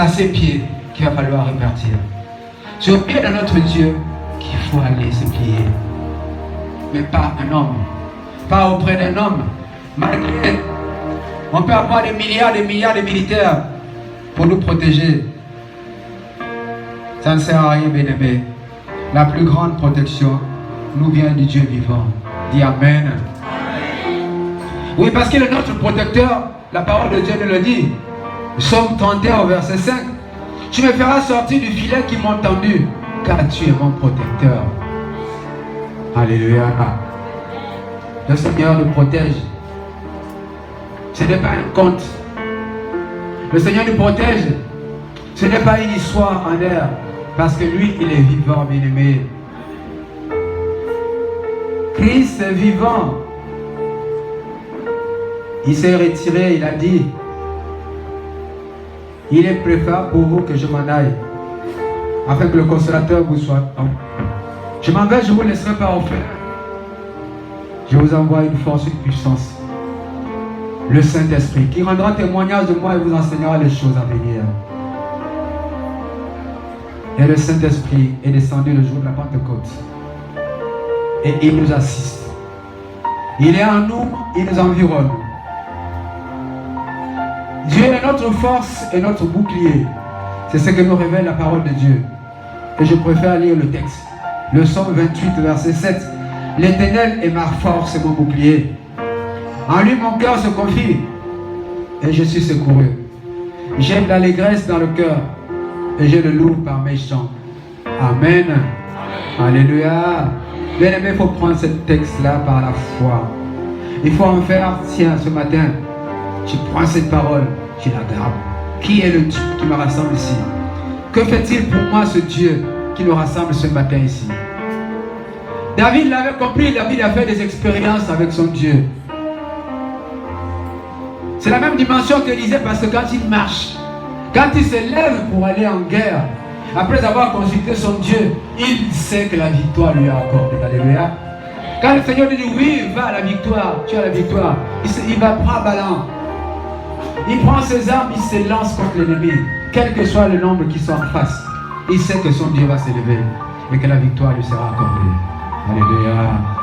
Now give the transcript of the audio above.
à ses pieds qu'il va falloir répartir. C'est au pied de notre Dieu qu'il faut aller se plier. Mais pas un homme. Pas auprès d'un homme. Malgré, on peut avoir des milliards de militaires pour nous protéger. Ça ne sert à rien, bien-aimé. La plus grande protection nous vient du Dieu vivant. Dis Amen. Oui, parce qu'il est notre protecteur. La parole de Dieu nous le dit. Psaume 31 au verset 5. Tu me feras sortir du filet qui m'ont tendu, car tu es mon protecteur. Alléluia. Le Seigneur nous protège. Ce n'est pas un conte. Le Seigneur nous protège. Ce n'est pas une histoire en air. Parce que lui, il est vivant, bien-aimé. Christ est vivant. Il s'est retiré, il a dit, il est préférable pour vous que je m'en aille, afin que le consolateur vous soit. Je m'en vais, je ne vous laisserai pas offert. Je vous envoie une force, une puissance. Le Saint-Esprit, qui rendra témoignage de moi et vous enseignera les choses à venir. Et le Saint-Esprit est descendu le jour de la Pentecôte. Et il nous assiste. Il est en nous, il nous environne. Dieu est notre force et notre bouclier. C'est ce que nous révèle la parole de Dieu. Et je préfère lire le texte. Le psaume 28, verset 7. L'Éternel est ma force et mon bouclier. En lui, mon cœur se confie. Et je suis secouru. J'ai de l'allégresse dans le cœur. Et je le loue par mes chants. Amen. Alléluia. Bien aimé, il faut prendre ce texte-là par la foi. Il faut en faire tiens ce matin. Tu prends cette parole, tu la gardes. Qui est le Dieu qui me rassemble ici? Que fait-il pour moi ce Dieu qui nous rassemble ce matin ici? David l'avait compris, David a fait des expériences avec son Dieu. C'est la même dimension qu'Élisée, parce que quand il marche, quand il se lève pour aller en guerre, après avoir consulté son Dieu, il sait que la victoire lui est accordée. Alléluia. Quand le Seigneur lui dit oui, va à la victoire, tu as la victoire, il va prendre ballon. Il prend ses armes, il se lance contre l'ennemi. Quel que soit le nombre qui soit en face, il sait que son Dieu va s'élever et que la victoire lui sera accordée. Alléluia.